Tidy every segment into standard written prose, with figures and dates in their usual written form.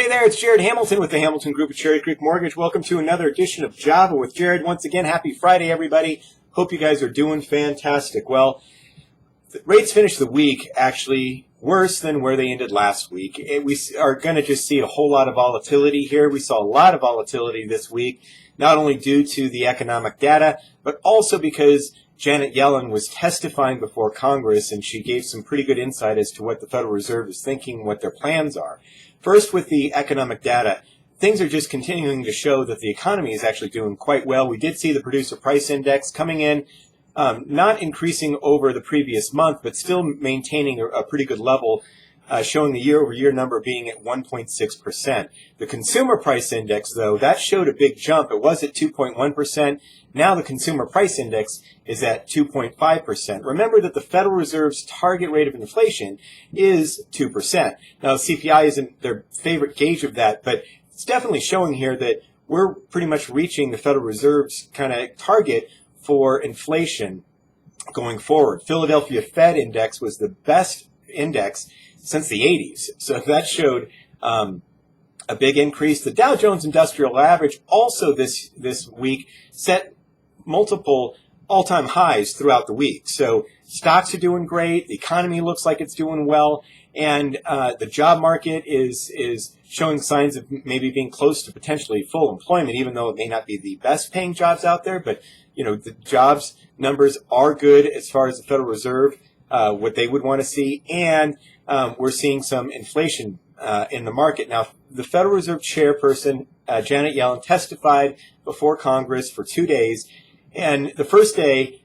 Hey there, it's Jared Hamilton with the Hamilton Group at Cherry Creek Mortgage. Welcome to another edition of Java with Jared. Once again, happy Friday, everybody. Hope you guys are doing fantastic. Well, the rates finished the week actually worse than where they ended last week. We are going to just see a whole lot of volatility here. We saw a lot of volatility this week, not only due to the economic data, but also because Janet Yellen was testifying before Congress, and she gave some pretty good insight as to what the Federal Reserve is thinking, what their plans are. First, with the economic data, things are just continuing to show that the economy is actually doing quite well. We did see the producer price index coming in, not increasing over the previous month, but still maintaining a pretty good level, showing the year-over-year number being at 1.6%. The consumer price index, though, that showed a big jump. It was at 2.1%. Now the consumer price index is at 2.5%. Remember that the Federal Reserve's target rate of inflation is 2%. Now, CPI isn't their favorite gauge of that, but it's definitely showing here that we're pretty much reaching the Federal Reserve's kind of target for inflation going forward. Philadelphia Fed index was the best index since the 80s. So that showed a big increase. The Dow Jones Industrial Average also this week set multiple all-time highs throughout the week. So stocks are doing great. The economy looks like it's doing well. And the job market is showing signs of maybe being close to potentially full employment, even though it may not be the best paying jobs out there. But, you know, the jobs numbers are good as far as the Federal Reserve, what they would want to see. And we're seeing some inflation in the market. Now, the Federal Reserve chairperson, Janet Yellen, testified before Congress for 2 days. And the first day,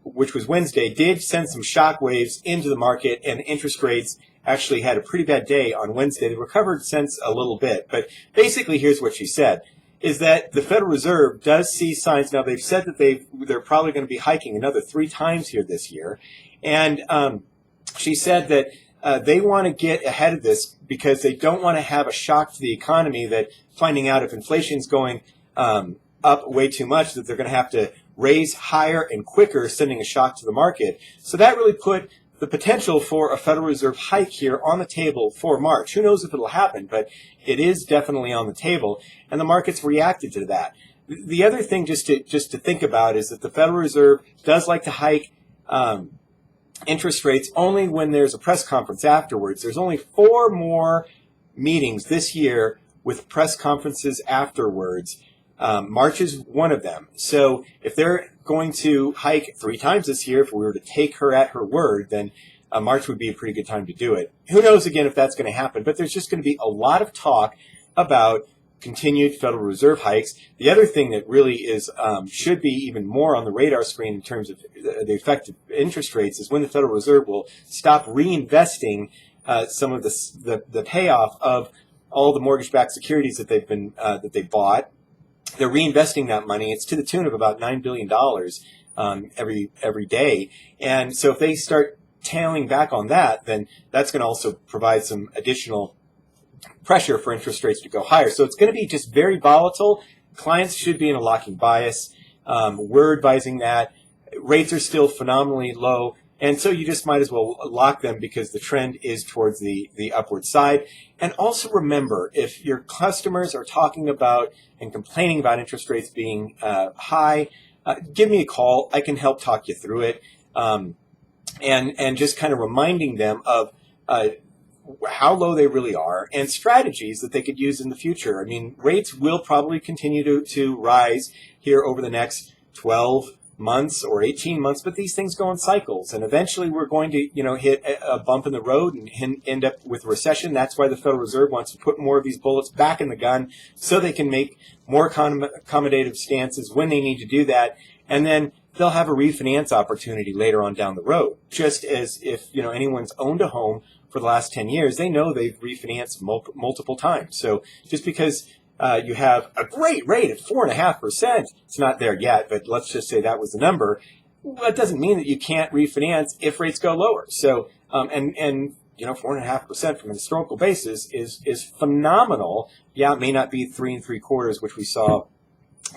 which was Wednesday, did send some shock waves into the market, and interest rates actually had a pretty bad day on Wednesday. They recovered since a little bit. But basically, here's what she said, is that the Federal Reserve does see signs. Now, they've said that they're probably going to be hiking another 3 times here this year. And she said that they want to get ahead of this because they don't want to have a shock to the economy, that finding out if inflation is going up way too much, that they're going to have to raise higher and quicker, sending a shock to the market. So that really put the potential for a Federal Reserve hike here on the table for March. Who knows if it'll happen, but it is definitely on the table, and the market's reacted to that. The other thing just to think about is that the Federal Reserve does like to hike interest rates only when there's a press conference afterwards. There's only 4 more meetings this year with press conferences afterwards. March is one of them. So if they're going to hike 3 times this year, if we were to take her at her word, then March would be a pretty good time to do it. Who knows, again, if that's going to happen, but there's just going to be a lot of talk about continued Federal Reserve hikes. The other thing that really is should be even more on the radar screen in terms of the effect of interest rates is when the Federal Reserve will stop reinvesting some of the payoff of all the mortgage-backed securities that they bought. They're reinvesting that money. It's to the tune of about $9 billion every day. And so if they start tailing back on that, then that's going to also provide some additional pressure for interest rates to go higher. So it's going to be just very volatile. Clients should be in a locking bias. We're advising that. Rates are still phenomenally low. And so you just might as well lock them because the trend is towards the upward side. And also remember, if your customers are talking about and complaining about interest rates being high, give me a call. I can help talk you through it. And just kind of reminding them of how low they really are and strategies that they could use in the future. I mean, rates will probably continue to rise here over the next 12 months or 18 months, but these things go in cycles, and eventually we're going to, hit a bump in the road and end up with recession. That's why the Federal Reserve wants to put more of these bullets back in the gun so they can make more accommodative stances when they need to do that, and then they'll have a refinance opportunity later on down the road. Just as if anyone's owned a home for the last 10 years, they know they've refinanced multiple times. So just because you have a great rate of 4.5%. It's not there yet, but let's just say that was the number. Well, that doesn't mean that you can't refinance if rates go lower. So, and 4.5% from a historical basis is phenomenal. Yeah, it may not be 3 3/4, which we saw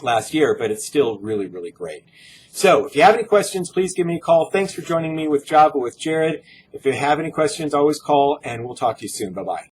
last year, but it's still really, really great. So if you have any questions, please give me a call. Thanks for joining me with Java with Jared. If you have any questions, always call, and we'll talk to you soon. Bye-bye.